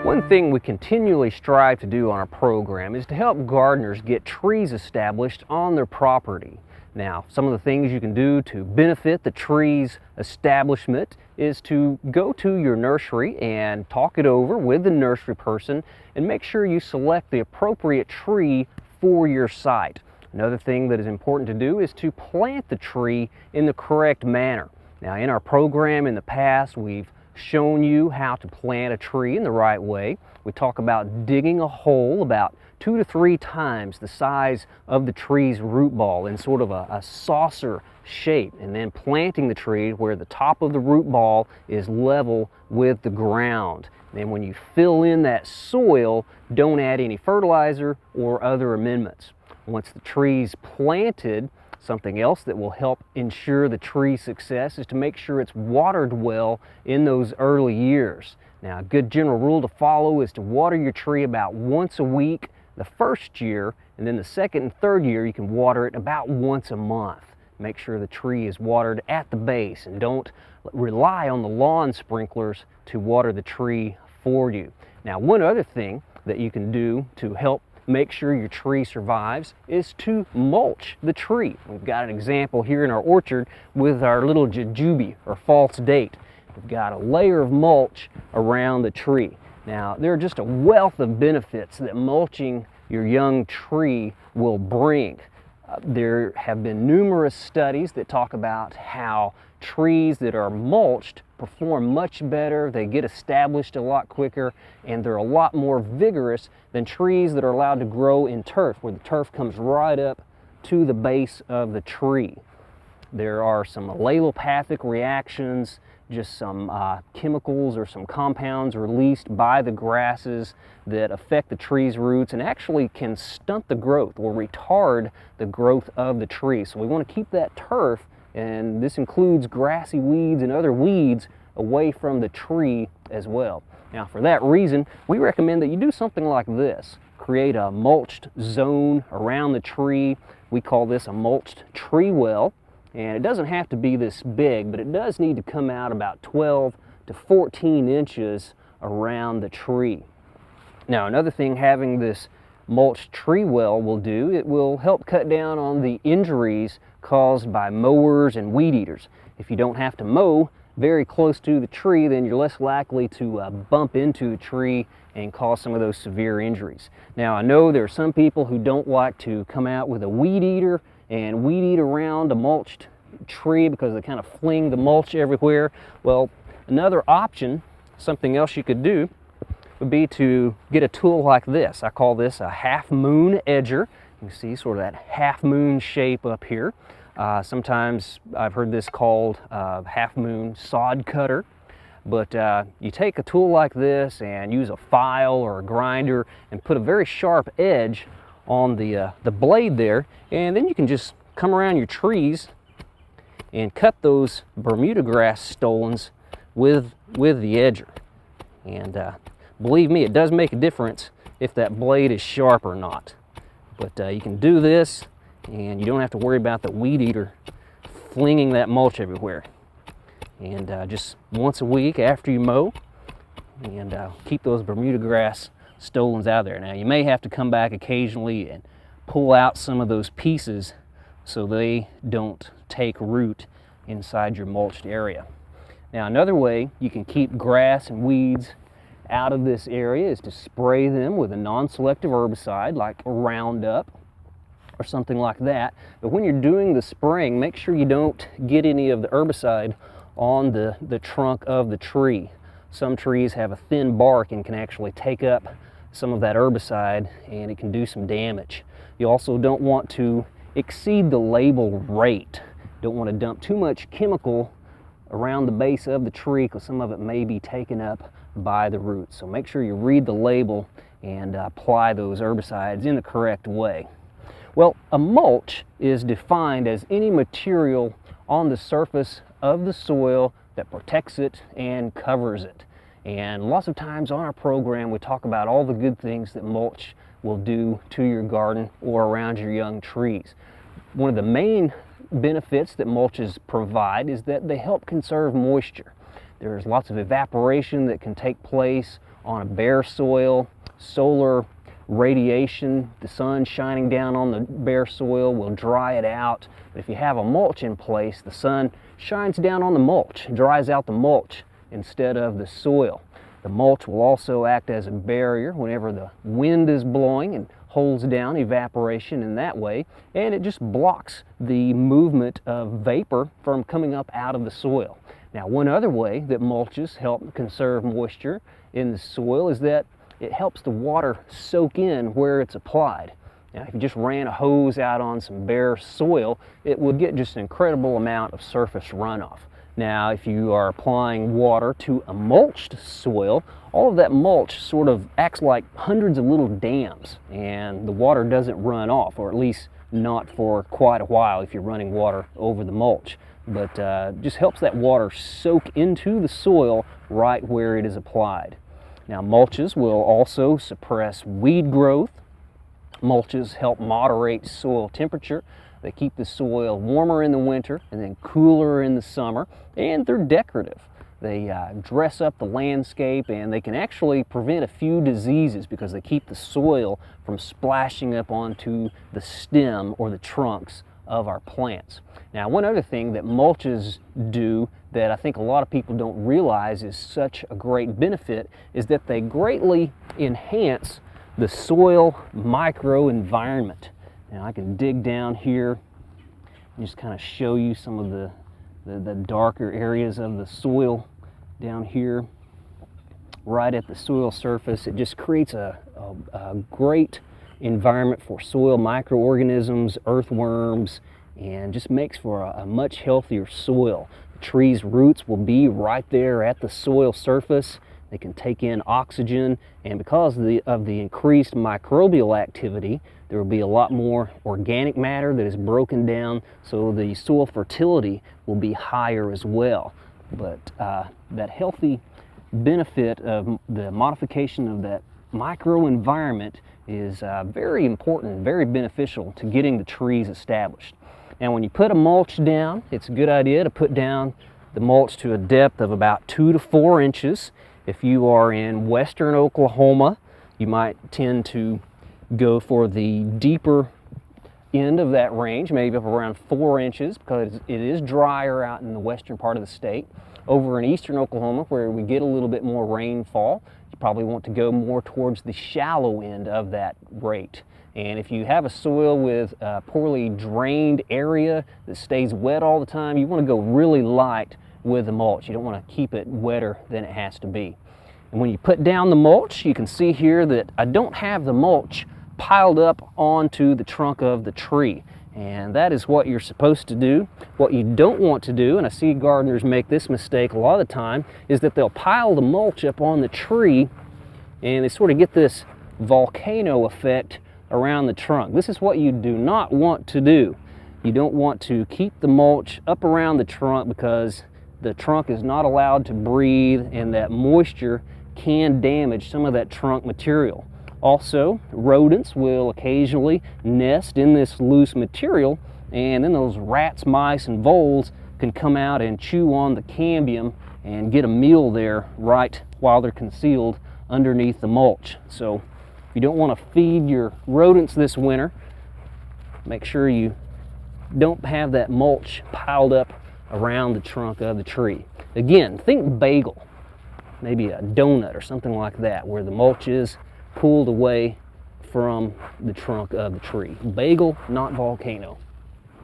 One thing we continually strive to do on our program is to help gardeners get trees established on their property. Now, some of the things you can do to benefit the tree's establishment is to go to your nursery and talk it over with the nursery person and make sure you select the appropriate tree for your site. Another thing that is important to do is to plant the tree in the correct manner. Now, in our program in the past, we've shown you how to plant a tree in the right way. We talk about digging a hole about 2 to 3 times the size of the tree's root ball in sort of a saucer shape, and then planting the tree where the top of the root ball is level with the ground. Then when you fill in that soil, don't add any fertilizer or other amendments. Once the tree's planted, something else that will help ensure the tree's success is to make sure it's watered well in those early years. Now, a good general rule to follow is to water your tree about once a week the first year, and then the second and third year you can water it about once a month. Make sure the tree is watered at the base, and don't rely on the lawn sprinklers to water the tree for you. Now, one other thing that you can do to help make sure your tree survives is to mulch the tree. We've got an example here in our orchard with our little jujube or false date. We've got a layer of mulch around the tree. Now, there are just a wealth of benefits that mulching your young tree will bring. There have been numerous studies that talk about how trees that are mulched perform much better, they get established a lot quicker, and they're a lot more vigorous than trees that are allowed to grow in turf, where the turf comes right up to the base of the tree. There are some allelopathic reactions, just some chemicals or some compounds released by the grasses that affect the tree's roots and actually can stunt the growth or retard the growth of the tree. So we want to keep that turf, and this includes grassy weeds and other weeds, away from the tree as well. Now, for that reason, we recommend that you do something like this. Create a mulched zone around the tree. We call this a mulched tree well. And it doesn't have to be this big, but it does need to come out about 12 to 14 inches around the tree. Now, another thing having this mulched tree well will do, it will help cut down on the injuries caused by mowers and weed eaters. If you don't have to mow very close to the tree, then you're less likely to bump into the tree and cause some of those severe injuries. Now, I know there are some people who don't like to come out with a weed eater and weed eat around a mulched tree because they kind of fling the mulch everywhere. Well, another option, something else you could do, would be to get a tool like this. I call this a half moon edger. You can see sort of that half moon shape up here. Sometimes I've heard this called half moon sod cutter. But you take a tool like this and use a file or a grinder and put a very sharp edge on the blade there, and then you can just come around your trees and cut those Bermuda grass stolons with the edger. And believe me, it does make a difference if that blade is sharp or not. But you can do this, and you don't have to worry about the weed eater flinging that mulch everywhere. And just once a week after you mow, and keep those Bermuda grass stolons out there. Now, you may have to come back occasionally and pull out some of those pieces so they don't take root inside your mulched area. Now, another way you can keep grass and weeds out of this area is to spray them with a non-selective herbicide like Roundup or something like that. But when you're doing the spraying, make sure you don't get any of the herbicide on the trunk of the tree. Some trees have a thin bark and can actually take up some of that herbicide, and it can do some damage. You also don't want to exceed the label rate. Don't want to dump too much chemical around the base of the tree because some of it may be taken up by the roots. So make sure you read the label and apply those herbicides in the correct way. Well, a mulch is defined as any material on the surface of the soil that protects it and covers it. And lots of times on our program we talk about all the good things that mulch will do to your garden or around your young trees. One of the main benefits that mulches provide is that they help conserve moisture. There's lots of evaporation that can take place on a bare soil. Solar radiation, the sun shining down on the bare soil will dry it out. But if you have a mulch in place, the sun shines down on the mulch, dries out the mulch instead of the soil. The mulch will also act as a barrier whenever the wind is blowing and holds down evaporation in that way, and it just blocks the movement of vapor from coming up out of the soil. Now, one other way that mulches help conserve moisture in the soil is that it helps the water soak in where it's applied. Now, if you just ran a hose out on some bare soil, it would get just an incredible amount of surface runoff. Now, if you are applying water to a mulched soil, all of that mulch sort of acts like hundreds of little dams, and the water doesn't run off, or at least not for quite a while if you're running water over the mulch. But just helps that water soak into the soil right where it is applied. Now, mulches will also suppress weed growth. Mulches help moderate soil temperature. They keep the soil warmer in the winter and then cooler in the summer, and they're decorative. They dress up the landscape, and they can actually prevent a few diseases because they keep the soil from splashing up onto the stem or the trunks of our plants. Now, one other thing that mulches do that I think a lot of people don't realize is such a great benefit is that they greatly enhance the soil microenvironment. Now, I can dig down here and just kind of show you some of the darker areas of the soil down here right at the soil surface. It just creates a great environment for soil microorganisms, earthworms, and just makes for a much healthier soil. The tree's roots will be right there at the soil surface. They can take in oxygen, and because of the increased microbial activity, there will be a lot more organic matter that is broken down, so the soil fertility will be higher as well. But that healthy benefit of the modification of that microenvironment is very important, very beneficial to getting the trees established. Now, when you put a mulch down, it's a good idea to put down the mulch to a depth of about 2 to 4 inches. If you are in western Oklahoma, you might tend to go for the deeper end of that range, maybe up around 4 inches, because it is drier out in the western part of the state. Over in eastern Oklahoma, where we get a little bit more rainfall, you probably want to go more towards the shallow end of that rate. And if you have a soil with a poorly drained area that stays wet all the time, you want to go really light with the mulch. You don't want to keep it wetter than it has to be. And when you put down the mulch, you can see here that I don't have the mulch piled up onto the trunk of the tree. And that is what you're supposed to do. What you don't want to do, and I see gardeners make this mistake a lot of the time, is that they'll pile the mulch up on the tree and they sort of get this volcano effect around the trunk. This is what you do not want to do. You don't want to keep the mulch up around the trunk because the trunk is not allowed to breathe, and that moisture can damage some of that trunk material. Also, rodents will occasionally nest in this loose material, and then those rats, mice, and voles can come out and chew on the cambium and get a meal there right while they're concealed underneath the mulch. So if you don't want to feed your rodents this winter, make sure you don't have that mulch piled up around the trunk of the tree. Again, think bagel, maybe a donut or something like that, where the mulch is pulled away from the trunk of the tree. Bagel, not volcano.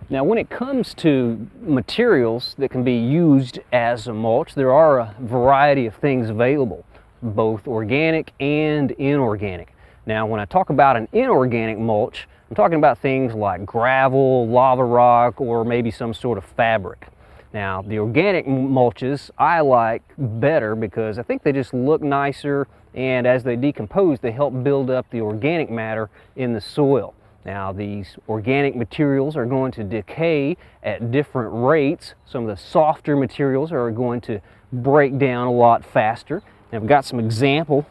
Now, when it comes to materials that can be used as a mulch, there are a variety of things available, both organic and inorganic. Now, when I talk about an inorganic mulch, I'm talking about things like gravel, lava rock, or maybe some sort of fabric. Now, the organic mulches I like better because I think they just look nicer, and as they decompose, they help build up the organic matter in the soil. Now, these organic materials are going to decay at different rates. Some of the softer materials are going to break down a lot faster. And I've got some example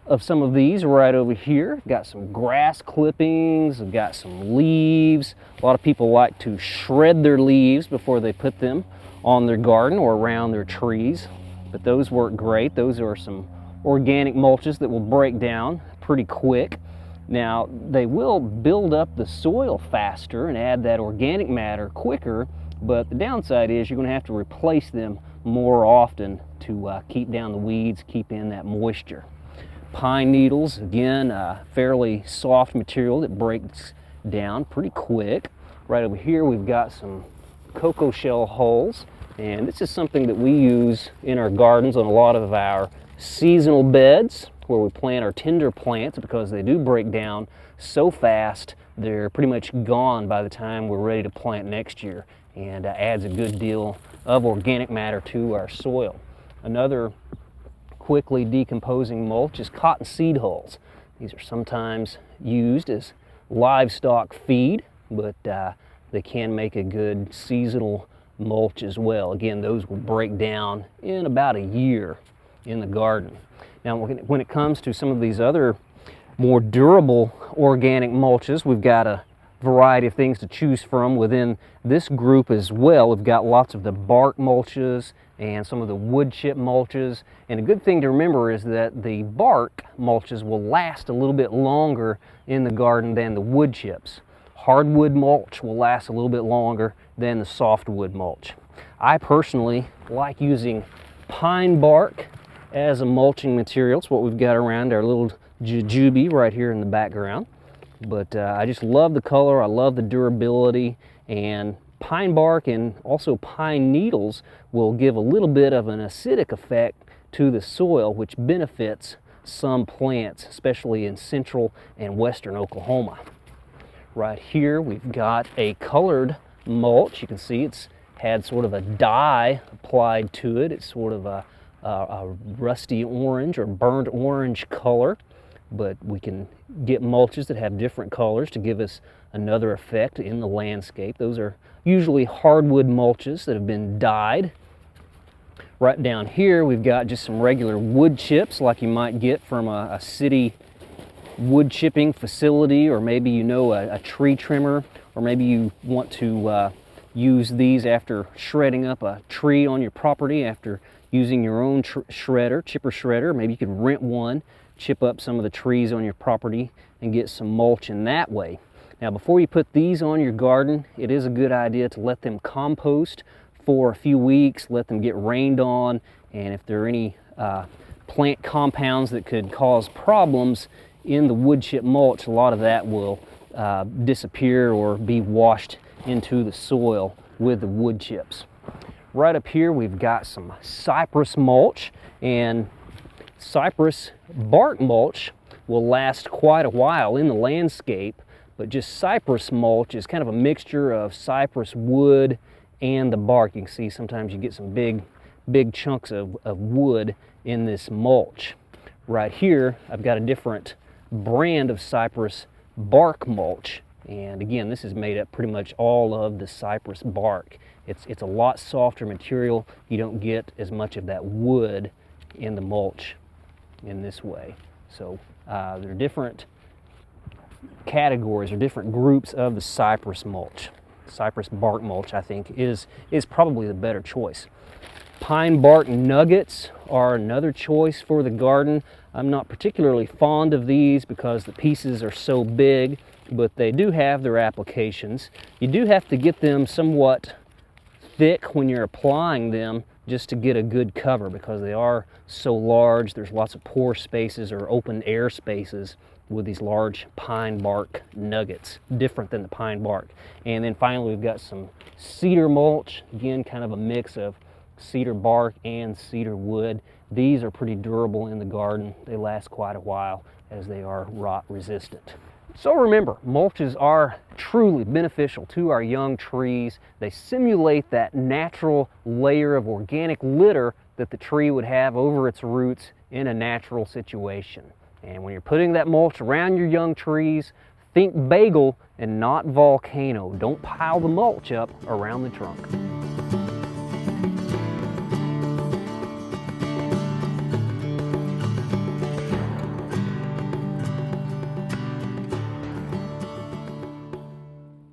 of some of these right over here. Got some grass clippings, I've got some leaves. A lot of people like to shred their leaves before they put them on their garden or around their trees, but those work great. Those are some organic mulches that will break down pretty quick. Now, they will build up the soil faster and add that organic matter quicker, but the downside is you're going to have to replace them more often to keep down the weeds, keep in that moisture. Pine needles, again, fairly soft material that breaks down pretty quick. Right over here we've got some cocoa shell hulls, and this is something that we use in our gardens on a lot of our seasonal beds where we plant our tender plants, because they do break down so fast they're pretty much gone by the time we're ready to plant next year, and adds a good deal of organic matter to our soil. Another quickly decomposing mulch is cotton seed hulls. These are sometimes used as livestock feed, but they can make a good seasonal mulch as well. Again, those will break down in about a year in the garden. Now, when it comes to some of these other more durable organic mulches, we've got a variety of things to choose from within this group as well. We've got lots of the bark mulches and some of the wood chip mulches. And a good thing to remember is that the bark mulches will last a little bit longer in the garden than the wood chips. Hardwood mulch will last a little bit longer than the softwood mulch. I personally like using pine bark as a mulching material. It's what we've got around our little jujube right here in the background. But I just love the color, I love the durability, and pine bark and also pine needles will give a little bit of an acidic effect to the soil, which benefits some plants, especially in central and western Oklahoma. Right here we've got a colored mulch. You can see it's had sort of a dye applied to it. It's sort of a rusty orange or burnt orange color, but we can get mulches that have different colors to give us another effect in the landscape. Those are usually hardwood mulches that have been dyed. Right down here we've got just some regular wood chips like you might get from a city wood chipping facility, or maybe you know a tree trimmer, or maybe you want to use these after shredding up a tree on your property, after using your own chipper shredder. Maybe you could rent one, chip up some of the trees on your property and get some mulch in that way. Now, before you put these on your garden, it is a good idea to let them compost for a few weeks, let them get rained on, and if there are any plant compounds that could cause problems in the wood chip mulch, a lot of that will disappear or be washed into the soil with the wood chips. Right up here we've got some cypress mulch, and cypress bark mulch will last quite a while in the landscape, but just cypress mulch is kind of a mixture of cypress wood and the bark. You can see sometimes you get some big chunks of wood in this mulch. Right here I've got a different brand of cypress bark mulch, and again, this is made up pretty much all of the cypress bark. It's a lot softer material. You don't get as much of that wood in the mulch in this way. So there are different categories or different groups of the cypress mulch. Cypress bark mulch, I think, is probably the better choice. Pine bark nuggets are another choice for the garden. I'm not particularly fond of these because the pieces are so big, but they do have their applications. You do have to get them somewhat thick when you're applying them just to get a good cover, because they are so large. There's lots of pore spaces or open air spaces with these large pine bark nuggets, different than the pine bark. And then finally we've got some cedar mulch, again kind of a mix of cedar bark and cedar wood. These are pretty durable in the garden. They last quite a while as they are rot resistant. So remember, mulches are truly beneficial to our young trees. They simulate that natural layer of organic litter that the tree would have over its roots in a natural situation. And when you're putting that mulch around your young trees, think bagel and not volcano. Don't pile the mulch up around the trunk.